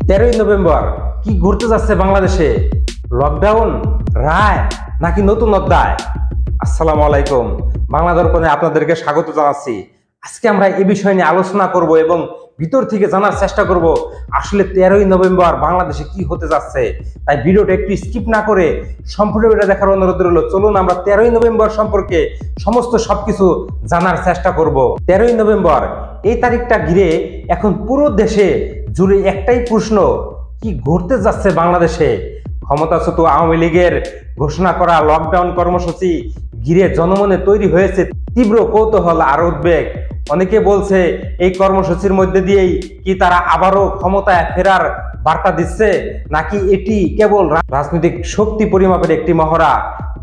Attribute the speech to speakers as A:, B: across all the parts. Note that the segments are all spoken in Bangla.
A: 13ই নভেম্বর কি ঘুরতে যাচ্ছে বাংলাদেশে? লকডাউন, রায় নাকি নতুন অধ্যায়? আসসালামু আলাইকুম, বাংলা দর্পণে আপনাদেরকে স্বাগত জানাচ্ছি। আজকে আমরা এই বিষয় নিয়ে আলোচনা করব এবং ভিতর থেকে জানার চেষ্টা করব আসলে 13ই নভেম্বর বাংলাদেশে কি হতে যাচ্ছে। তাই ভিডিওটা একটু স্কিপ না করে সম্পূর্ণ ভিডিও দেখার অনুরোধ রইল। চলুন আমরা 13ই নভেম্বর সম্পর্কে সমস্ত সবকিছু জানার চেষ্টা করব। 13ই নভেম্বর এই তারিখটা ঘিরে এখন পুরো দেশে জুড়ে একটাই প্রশ্ন, কি ঘটতে যাচ্ছে বাংলাদেশে? ক্ষমতাচ্যুত আওয়ামী লীগের ঘোষণা করা লকডাউন কর্মসূচি ঘিরে জনমনে তৈরি হয়েছে তীব্র কৌতূহল আর উদ্বেগ। অনেকে বলছে এই কর্মসূচির মধ্যে দিয়েই কি তারা আবারও ক্ষমতায় ফেরার বার্তা দিচ্ছে, নাকি এটি কেবল রাজনৈতিক শক্তি পরিমাপের একটি মহড়া?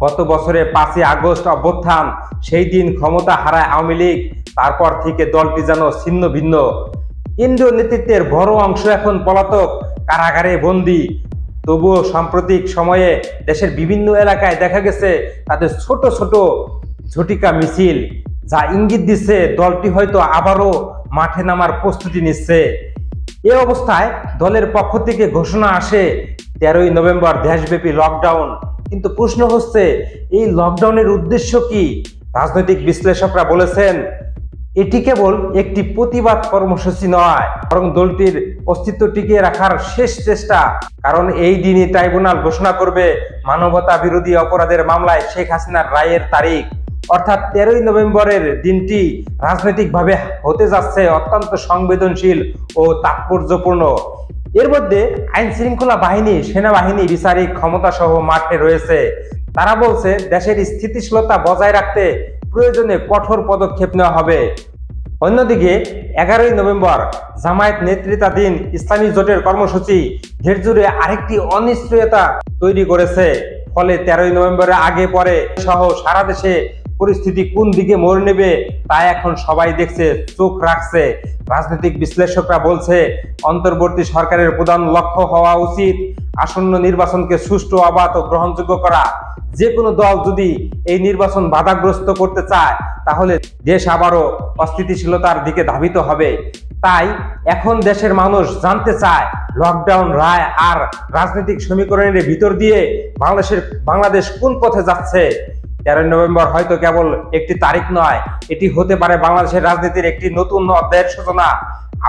A: গত বছরে 5ই আগস্ট অভ্যুত্থান, সেই দিন ক্ষমতা হারায় আওয়ামী লীগ। তারপর থেকে দলটি যেন ছিন্ন ভিন্ন। কেন্দ্রীয় নেতৃত্বের বড় অংশ এখন পলাতক, কারাগারে বন্দী। তবুও সাম্প্রতিক সময়ে দেশের বিভিন্ন এলাকায় দেখা গেছে তাদের ছোট ছোট ঝটিকা মিছিল, যা ইঙ্গিত দিচ্ছে দলটি হয়তো আবারও মাঠে নামার প্রস্তুতি নিচ্ছে। এ অবস্থায় দলের পক্ষ থেকে ঘোষণা আসে 13ই নভেম্বর দেশব্যাপী লকডাউন। কিন্তু প্রশ্ন হচ্ছে, এই লকডাউনের উদ্দেশ্য কি? রাজনৈতিক বিশ্লেষকরা বলেছেন এটি কেবল একটি প্রতিবাদ কর্মসূচি নয়, বরং দলটির অস্তিত্ব টিকিয়ে রাখার শেষ চেষ্টা। কারণ এই দিনই ট্রাইব্যুনাল ঘোষণা করবে মানবতা বিরোধী অপরাধের মামলায় শেখ হাসিনার রায়ের তারিখ। অর্থাৎ 13ই নভেম্বরের দিনটি রাজনৈতিকভাবে হতে যাচ্ছে অত্যন্ত সংবেদনশীল ও তাৎপর্যপূর্ণ। এর মধ্যে আইন শৃঙ্খলা বাহিনী, সেনাবাহিনী বিচারিক ক্ষমতা সহ মাঠে রয়েছে। তারা বলছে দেশের স্থিতিশীলতা বজায় রাখতে প্রয়োজনে কঠোর পদক্ষেপ নেওয়া হবে। অন্যদিকে 11ই নভেম্বর জামায়াত নেতৃত্বাধীন ইসলামী জোটের কর্মসূচি দেশ জুড়ে আরেকটি অনিশ্চয়তা তৈরি করেছে। ফলে 13ই নভেম্বরের আগে পরে সহ সারা দেশে পরিস্থিতি কোন দিকে মোড় নেবে তা এখন সবাই দেখছে, চোখ রাখছে। রাজনৈতিক বিশ্লেষকরা বলছে অন্তর্বর্তী সরকারের প্রধান লক্ষ্য হওয়া উচিত আসন্ন নির্বাচনকে সুষ্ঠু, অবাধ ও গ্রহণযোগ্য করা। যে কোনো দল যদি এই নির্বাচন বাধাগ্রস্ত করতে চায় তাহলে দেশ আবারও অস্থিতিশীলতার দিকে ধাবিত হবে। তাই এখন দেশের মানুষ জানতে চায় লকডাউন, রায় আর রাজনৈতিক সমীকরণের ভিতর দিয়ে বাংলাদেশ কোন পথে যাচ্ছে। 13ই নভেম্বর হয়তো কেবল একটি তারিখ নয়, এটি হতে পারে বাংলাদেশের রাজনীতির একটি নতুন অধ্যায়ের সূচনা।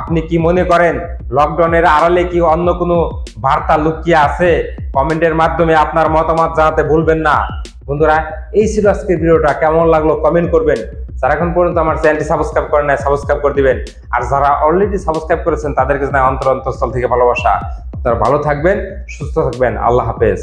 A: আপনি কি মনে করেন লকডাউনের আড়ালে কি অন্য কোনো বার্তা লুকিয়ে আছে? কমেন্টের মাধ্যমে আপনার মতামত জানাতে ভুলবেন না। বন্ধুরা, এই ছিল আজকের ভিডিওটা। কেমন লাগলো কমেন্ট করবেন। যারা এখন পর্যন্ত আমার চ্যানেলটি সাবস্ক্রাইব করেন নাই, সাবস্ক্রাইব করে দিবেন। আর যারা অলরেডি সাবস্ক্রাইব করেছেন তাদেরকে জানাই অন্তরস্থল থেকে ভালোবাসা। আপনারা ভালো থাকবেন, সুস্থ থাকবেন। আল্লাহ হাফেজ।